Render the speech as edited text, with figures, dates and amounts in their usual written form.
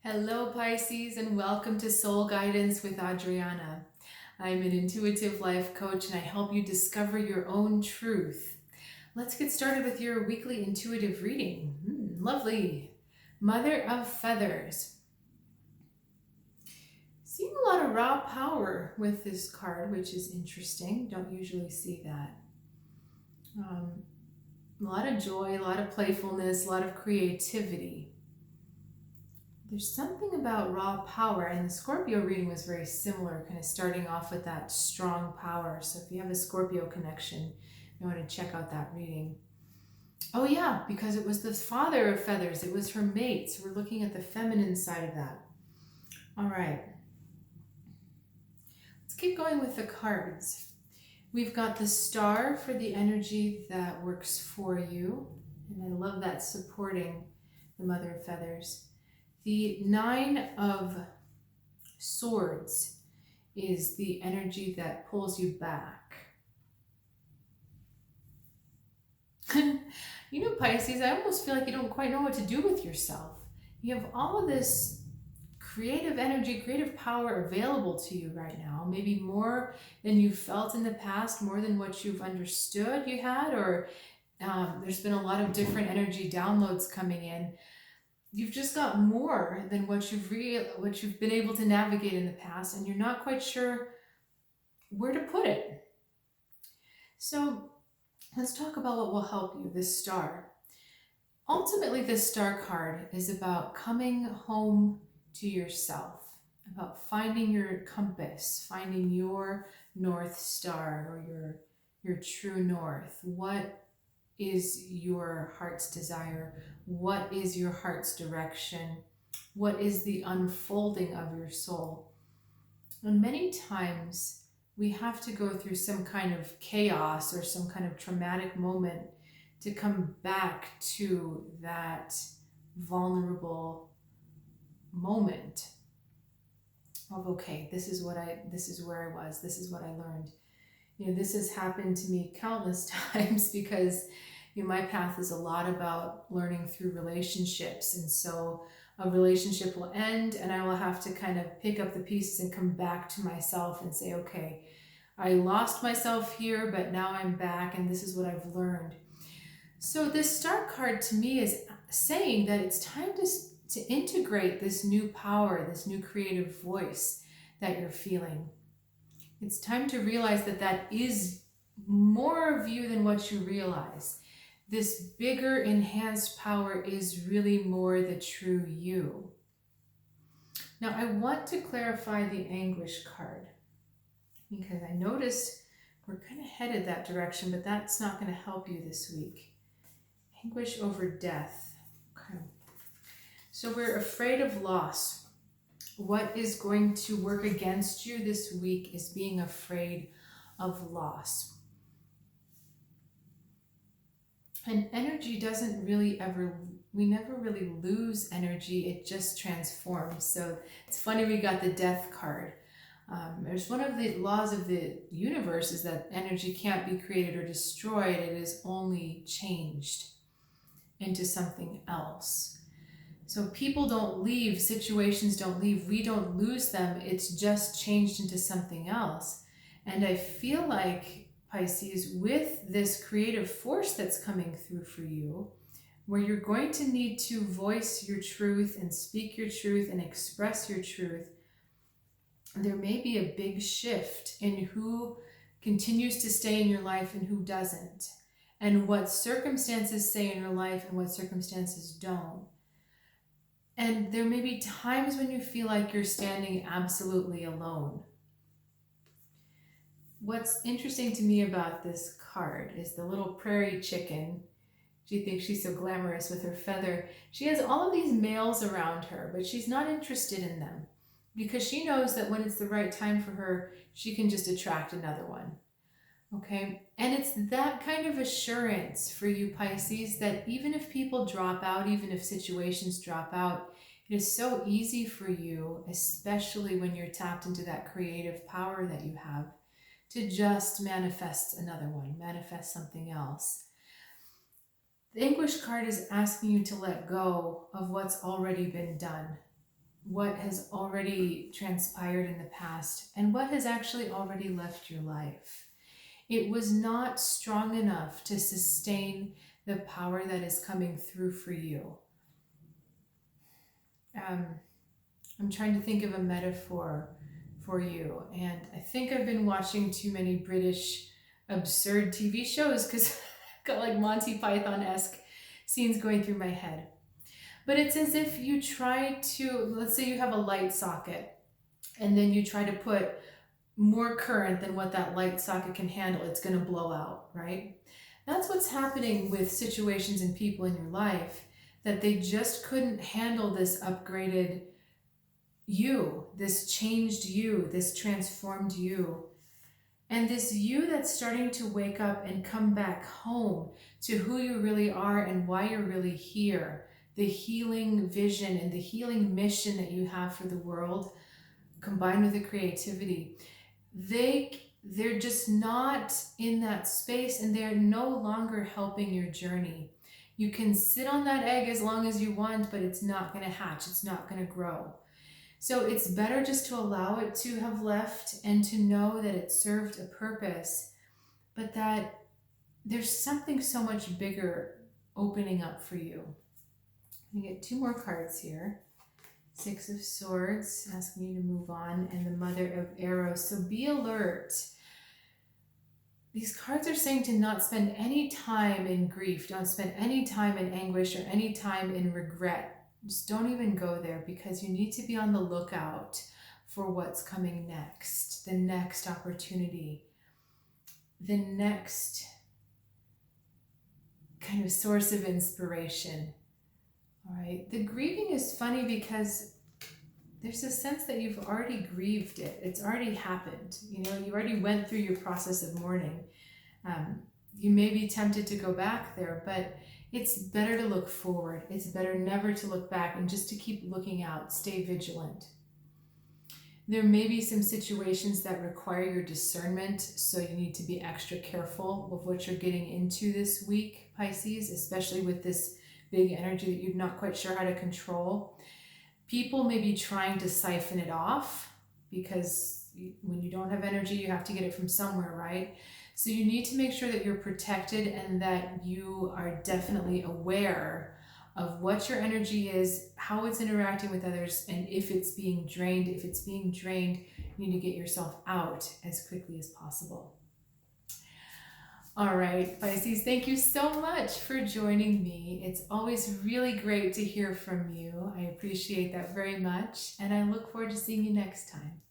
Hello, Pisces, and welcome to Soul Guidance with Adriana. I'm an intuitive life coach and I help you discover your own truth. Let's get started with your weekly intuitive reading. Lovely. Mother of Feathers. Seeing a lot of raw power with this card, which is interesting. Don't usually see that. A lot of joy, a lot of playfulness, a lot of creativity. There's something about raw power, and the Scorpio reading was very similar, kind of starting off with that strong power. So if you have a Scorpio connection, you want to check out that reading. Oh yeah, because it was the father of feathers. It was her mate. So we're looking at the feminine side of that. All right. Let's keep going with the cards. We've got the star for the energy that works for you. And I love that supporting the mother of feathers. The 9 of Swords is the energy that pulls you back. You know, Pisces, I almost feel like you don't quite know what to do with yourself. You have all of this creative energy, creative power available to you right now, maybe more than you've felt in the past, more than what you've understood you had, or there's been a lot of different energy downloads coming in. You've just got more than what you've been able to navigate in the past, and you're not quite sure where to put it. So let's talk about what will help you, this star. Ultimately, this star card is about coming home to yourself, about finding your compass, finding your North Star, or your true north. What is your heart's desire? What is your heart's direction? What is the unfolding of your soul? And many times we have to go through some kind of chaos or some kind of traumatic moment to come back to that vulnerable moment of, okay, this is where I was, this is what I learned. You know, this has happened to me countless times because, you know, my path is a lot about learning through relationships. And so a relationship will end and I will have to kind of pick up the pieces and come back to myself and say, okay, I lost myself here, but now I'm back and this is what I've learned. So this star card to me is saying that it's time to integrate this new power, this new creative voice that you're feeling. It's time to realize that that is more of you than what you realize. This bigger, enhanced power is really more the true you. Now, I want to clarify the anguish card because I noticed we're kind of headed that direction, but that's not going to help you this week. Anguish over death. Okay. So we're afraid of loss. What is going to work against you this week is being afraid of loss. And energy doesn't really we never really lose energy, it just transforms. So it's funny we got the death card. There's one of the laws of the universe is that energy can't be created or destroyed, it is only changed into something else. So people don't leave, situations don't leave, we don't lose them, it's just changed into something else. And I feel like, Pisces, with this creative force that's coming through for you, where you're going to need to voice your truth and speak your truth and express your truth, there may be a big shift in who continues to stay in your life and who doesn't, and what circumstances stay in your life and what circumstances don't. And there may be times when you feel like you're standing absolutely alone. What's interesting to me about this card is the little prairie chicken. She thinks she's so glamorous with her feather. She has all of these males around her, but she's not interested in them because she knows that when it's the right time for her, she can just attract another one. Okay, and it's that kind of assurance for you, Pisces, that even if people drop out, even if situations drop out, it is so easy for you, especially when you're tapped into that creative power that you have, to just manifest another one, manifest something else. The English card is asking you to let go of what's already been done. what has already transpired in the past and what has actually already left your life. It was not strong enough to sustain the power that is coming through for you. I'm trying to think of a metaphor for you, and I think I've been watching too many British absurd TV shows because I've got like Monty Python-esque scenes going through my head. But it's as if you try to, let's say you have a light socket, and then you try to put more current than what that light socket can handle. It's going to blow out, right? That's what's happening with situations and people in your life, that they just couldn't handle this upgraded you, this changed you, this transformed you. And this you that's starting to wake up and come back home to who you really are and why you're really here, the healing vision and the healing mission that you have for the world, combined with the creativity, they're just not in that space, and they're no longer helping your journey. You can sit on that egg as long as you want, but it's not going to hatch. It's not going to grow. So it's better just to allow it to have left and to know that it served a purpose, but that there's something so much bigger opening up for you. I'm going to get 2 more cards here. 6 of Swords, asking you to move on, and the Mother of Arrows. So be alert. These cards are saying to not spend any time in grief. Don't spend any time in anguish or any time in regret. Just don't even go there, because you need to be on the lookout for what's coming next, the next opportunity, the next kind of source of inspiration. All right. The grieving is funny because there's a sense that you've already grieved it. It's already happened. You know, you already went through your process of mourning. You may be tempted to go back there, but it's better to look forward. It's better never to look back, and just to keep looking out. Stay vigilant. There may be some situations that require your discernment, so you need to be extra careful of what you're getting into this week, Pisces, especially with this big energy that you're not quite sure how to control. People may be trying to siphon it off, because when you don't have energy, you have to get it from somewhere, right? So you need to make sure that you're protected and that you are definitely aware of what your energy is, how it's interacting with others, and if it's being drained. If it's being drained, you need to get yourself out as quickly as possible. All right, Pisces, thank you so much for joining me. It's always really great to hear from you. I appreciate that very much, and I look forward to seeing you next time.